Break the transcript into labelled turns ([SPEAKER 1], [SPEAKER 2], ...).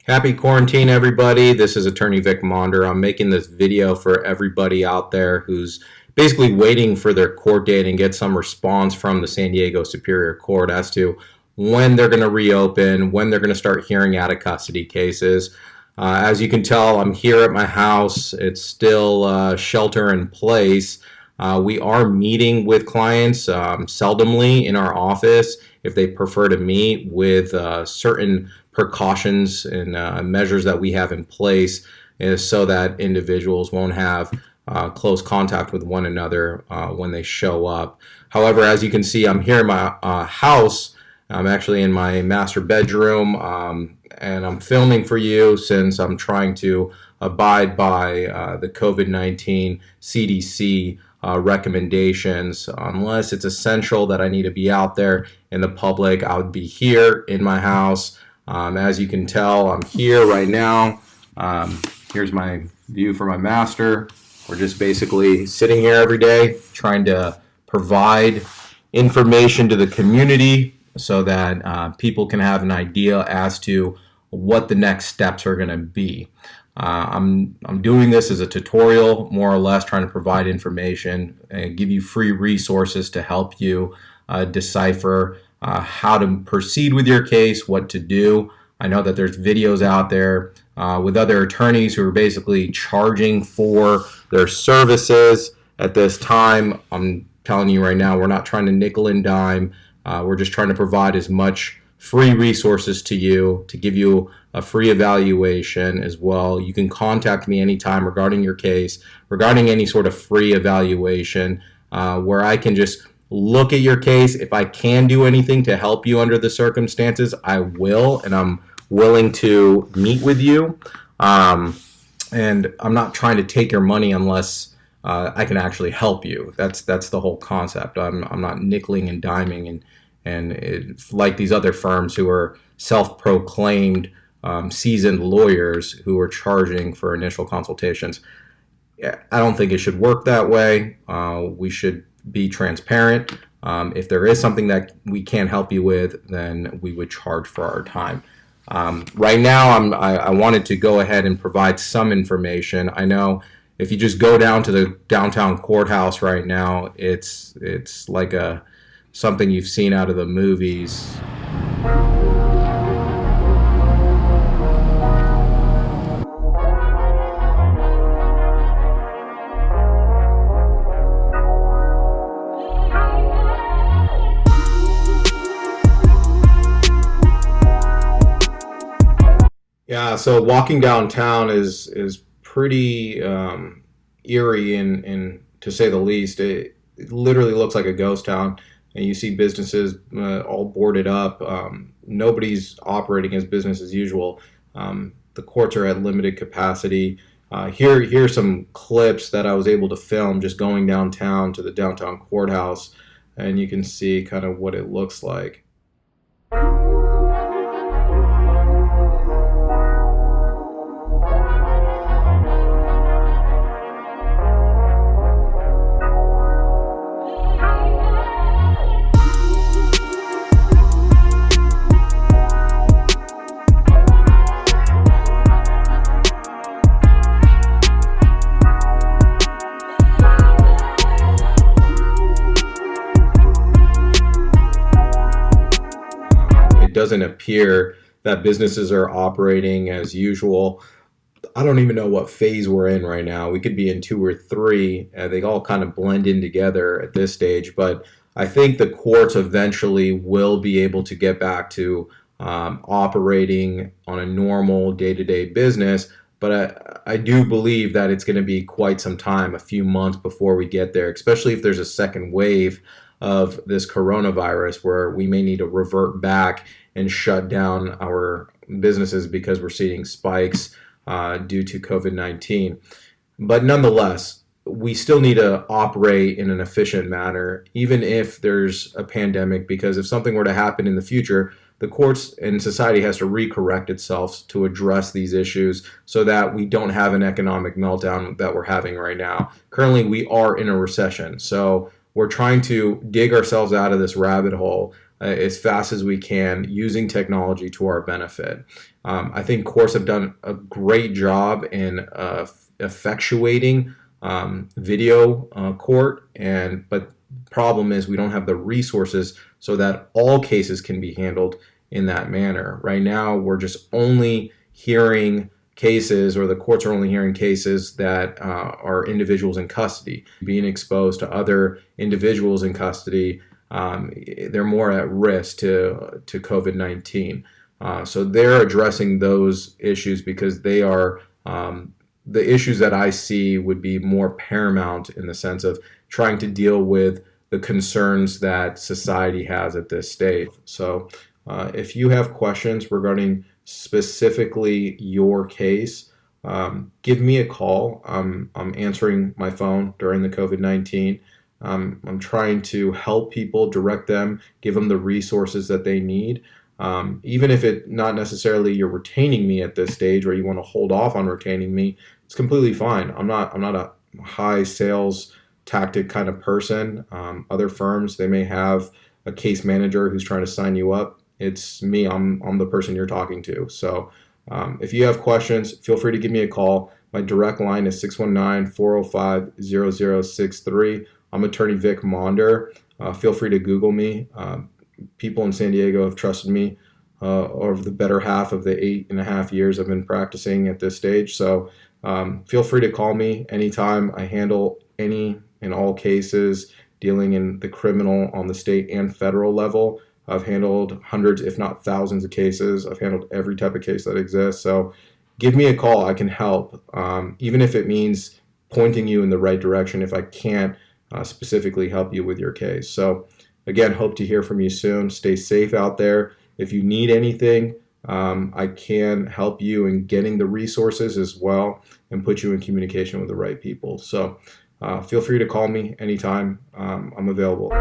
[SPEAKER 1] Happy quarantine, everybody. This is Attorney Vic Monder. I'm making this video for everybody out there who's basically waiting for their court date and get some response from the San Diego Superior Court as to when they're going to reopen, when they're going to start hearing out of custody cases. As you can tell, I'm here at my house. It's still shelter in place. We are meeting with clients seldomly in our office if they prefer to meet with certain precautions and measures that we have in place is so that individuals won't have close contact with one another when they show up. However, as you can see, I'm here in my house. I'm actually in my master bedroom, and I'm filming for you since I'm trying to abide by the COVID-19 CDC recommendations. Unless it's essential that I need to be out there in the public, I would be here in my house. As you can tell, I'm here right now. Here's my view for my master. We're just basically sitting here every day trying to provide information to the community so that people can have an idea as to what the next steps are going to be. I'm doing this as a tutorial, more or less, trying to provide information and give you free resources to help you decipher how to proceed with your case, what to do. I know that there's videos out there with other attorneys who are basically charging for their services. At this time, I'm telling you right now, we're not trying to nickel and dime. We're just trying to provide as much free resources to you to give you a free evaluation as well. You can contact me anytime regarding your case, regarding any sort of free evaluation, where I can just look at your case. If I can do anything to help you under the circumstances, I will, and I'm willing to meet with you. And I'm not trying to take your money unless I can actually help you. That's the whole concept. I'm not nickeling and diming and it's like these other firms who are self-proclaimed seasoned lawyers who are charging for initial consultations. I don't think it should work that way. We should be transparent. If there is something that we can't help you with, then we would charge for our time. Right now, I wanted to go ahead and provide some information. I know if you just go down to the downtown courthouse right now, it's like something you've seen out of the movies. Yeah, so walking downtown is pretty eerie in to say the least. It literally looks like a ghost town, and you see businesses all boarded up. Nobody's operating as business as usual. The courts are at limited capacity. Here's some clips that I was able to film just going downtown to the downtown courthouse, and you can see kind of what it looks like. It doesn't appear that businesses are operating as usual. I don't even know what phase we're in right now. We could be in 2 or 3. They all kind of blend in together at this stage. But I think the courts eventually will be able to get back to operating on a normal day-to-day business. But I do believe that it's going to be quite some time, a few months before we get there, especially if there's a second wave of this coronavirus where we may need to revert back and shut down our businesses because we're seeing spikes due to COVID-19. But nonetheless, we still need to operate in an efficient manner, even if there's a pandemic, because if something were to happen in the future, the courts and society has to recorrect itself to address these issues so that we don't have an economic meltdown that we're having right now. Currently, we are in a recession, so we're trying to dig ourselves out of this rabbit hole as fast as we can using technology to our benefit. I think courts have done a great job in effectuating video court, but problem is we don't have the resources so that all cases can be handled in that manner. Right now, we're just only hearing cases, or the courts are only hearing cases that are individuals in custody. Being exposed to other individuals in custody, they're more at risk to COVID-19. So they're addressing those issues because they are the issues that I see would be more paramount in the sense of trying to deal with the concerns that society has at this stage. So if you have questions regarding specifically your case, give me a call. I'm answering my phone during the COVID-19. I'm trying to help people, direct them, give them the resources that they need. Even if it not necessarily you're retaining me at this stage, or you want to hold off on retaining me, it's completely fine. I'm not a high sales tactic kind of person. Other firms, they may have a case manager who's trying to sign you up. It's me. I'm the person you're talking to. So if you have questions, feel free to give me a call. My direct line is 619-405-0063. I'm attorney Vic Monder. Feel free to Google me. People in San Diego have trusted me over the better half of the 8.5 years I've been practicing at this stage. So feel free to call me anytime. I handle any and all cases dealing in the criminal on the state and federal level. I've handled hundreds, if not thousands of cases. I've handled every type of case that exists. So give me a call. I can help, even if it means pointing you in the right direction if I can't specifically help you with your case. So again, hope to hear from you soon. Stay safe out there. If you need anything, I can help you in getting the resources as well and put you in communication with the right people. So feel free to call me anytime. I'm available.